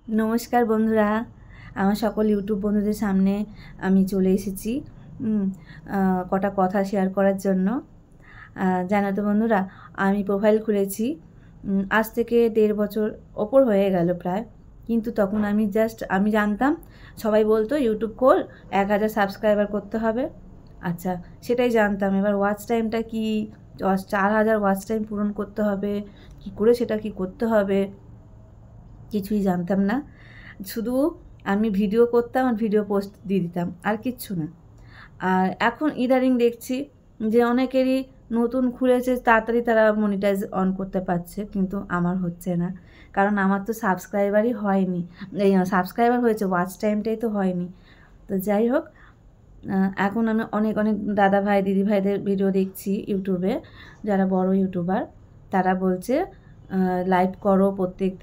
নমস্কার বন্ধুরা, আমার সকল ইউটিউব বন্ধুদের সামনে আমি চলে এসেছি কটা কথা শেয়ার করার জন্য। জানো তো বন্ধুরা, আমি প্রোফাইল খুলেছি আজ থেকে 1.5 বছর ওপর হয়ে গেল প্রায়। কিন্তু তখন আমি জানতাম, সবাই বলতো ইউটিউব খোল, 1000 সাবস্ক্রাইবার করতে হবে। আচ্ছা, সেটাই জানতাম। এবার ওয়াচ টাইমটা কি 4000 ওয়াচ টাইম পূরণ করতে হবে, কি করে সেটা কি করতে হবে কিছুই জানতাম না। শুধু আমি ভিডিও করতাম আর ভিডিও পোস্ট দিয়ে দিতাম, আর কিচ্ছু না। আর এখন ইদানিং দেখছি যে অনেকেরই নতুন খুলেছে, তাড়াতাড়ি তারা মনিটাইজ অন করতে পারছে, কিন্তু আমার হচ্ছে না। কারণ আমার তো সাবস্ক্রাইবারই হয়নি, এই সাবস্ক্রাইবার হয়েছে, ওয়াচ টাইমটাই তো হয়নি। তো যাই হোক, এখন আমি অনেক দাদা ভাই দিদি ভাইদের ভিডিও দেখছি ইউটিউবে, যারা বড় ইউটিউবার, তারা বলছে লাইভ করো প্রত্যেক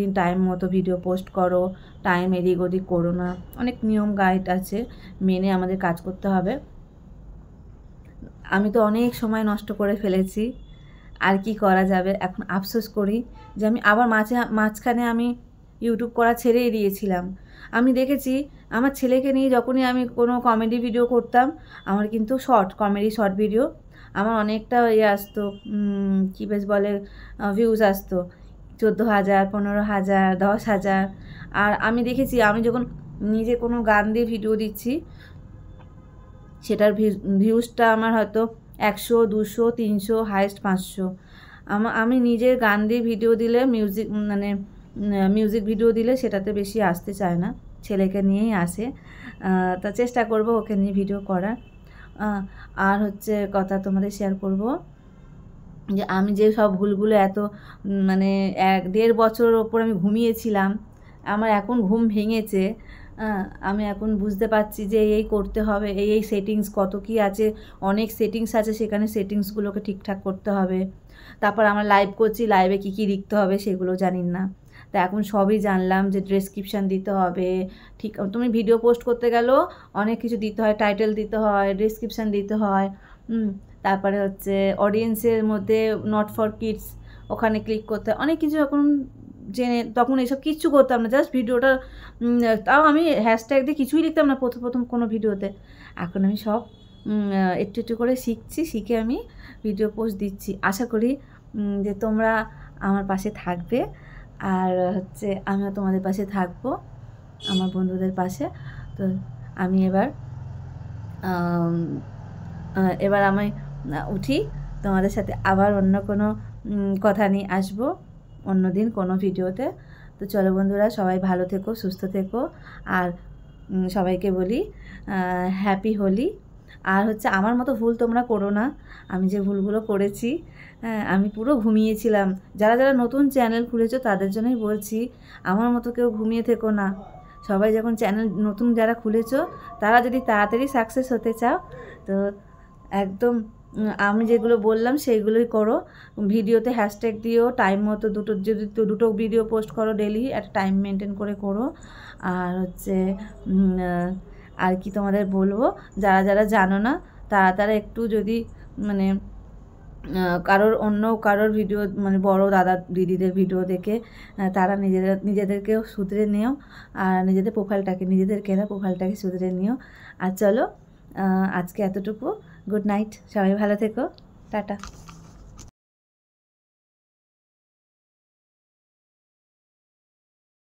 দিন টাইম মতো ভিডিও পোস্ট করো, টাইম এদিক ওদিক করো না। অনেক নিয়ম গাইড আছে, মেনে আমাদের কাজ করতে হবে। আমি তো অনেক সময় নষ্ট করে ফেলেছি, আর কি করা যাবে। এখন আফসোস করি যে আমি আবার মাঝখানে আমি ইউটিউব করা ছেড়েই দিয়েছিলাম। আমি দেখেছি আমার ছেলেকে নিয়ে যখনই আমি কোনো কমেডি ভিডিও করতাম, আমার কিন্তু কমেডি শর্ট ভিডিও আমার অনেকটা আসতো, কী বেশ বলে, ভিউজ আসতো 14,000, 15,000, 10,000। আর আমি দেখেছি আমি যখন নিজে কোনো গান দিয়ে ভিডিও দিচ্ছি, সেটার ভিউজটা আমার হয়তো 100, 200, 300, হাইস্ট 500। আমি নিজের গান দিয়ে ভিডিও দিলে, মিউজিক ভিডিও দিলে সেটাতে বেশি আসতে চায় না, ছেলেকে নিয়েই আসে। তা চেষ্টা করব ওকে নিয়ে ভিডিও করার। আর হচ্ছে কথা তোমাদের শেয়ার করব যে আমি যে সব ভুলগুলো এত 1.5 বছর ওপর আমি ঘুমিয়েছিলাম, আমার এখন ঘুম ভেঙেছে। আমি এখন বুঝতে পারছি যে এই করতে হবে, এই সেটিংস কত কি আছে, অনেক সেটিংস আছে, সেখানে সেটিংসগুলোকে ঠিকঠাক করতে হবে। তারপর আমরা লাইভ করছি, লাইভে কী লিখতে হবে সেগুলো জানি না। তা এখন সবই জানলাম যে ডেসক্রিপশান দিতে হবে, ঠিক তুমি ভিডিও পোস্ট করতে গেলেও অনেক কিছু দিতে হয়, টাইটেল দিতে হয়, ডেসক্রিপশান দিতে হয়। তারপরে হচ্ছে অডিয়েন্সের মধ্যে নট ফর কিডস, ওখানে ক্লিক করতে হয়, অনেক কিছু এখন তখন এসব কিচ্ছু করতাম না, জাস্ট ভিডিওটা, তাও আমি হ্যাশট্যাগ দিয়ে কিছুই লিখতাম না প্রথম কোনো ভিডিওতে। এখন আমি সব একটু করে শিখে আমি ভিডিও পোস্ট দিচ্ছি। আশা করি যে তোমরা আমার পাশে থাকবে, আর হচ্ছে আমিও তোমাদের পাশে থাকবো, আমার বন্ধুদের পাশে। তো আমি এবার আমি উঠি, তোমাদের সাথে আবার অন্য কোনো কথা নিয়ে আসবো অন্য দিন কোনো ভিডিওতে। তো চলো বন্ধুরা, সবাই ভালো থেকো, সুস্থ থেকো, আর সবাইকে বলি হ্যাপি হোলি। আর হচ্ছে আমার মতো ভুল তোমরা করো না, আমি যে ভুলগুলো করেছি, আমি পুরো ঘুমিয়েছিলাম। যারা নতুন চ্যানেল খুলেছো তাদের জন্যই বলছি, আমার মতো কেউ ঘুমিয়ে থেকো না। সবাই যখন চ্যানেল নতুন যারা খুলেছো, তারা যদি তাড়াতাড়ি সাকসেস হতে চাও, তো একদম আমি যেগুলো বললাম সেইগুলোই করো। ভিডিওতে হ্যাশট্যাগ দিও, টাইম মতো দুটো ভিডিও পোস্ট করো ডেলি, একটা টাইম মেনটেন করে করো। আর হচ্ছে আর কি তোমাদের বলবো, যারা জানো না তারা একটু যদি অন্য কারোর ভিডিও, বড় দাদা দিদিদের ভিডিও দেখে তারা নিজেদেরকেও শুধরে নিও, আর নিজেদের প্রোফাইলটাকে শুধরে নিও। আর চলো, আজকে এতটুকু। গুড নাইট, সবাই ভালো থেকো, টাটা।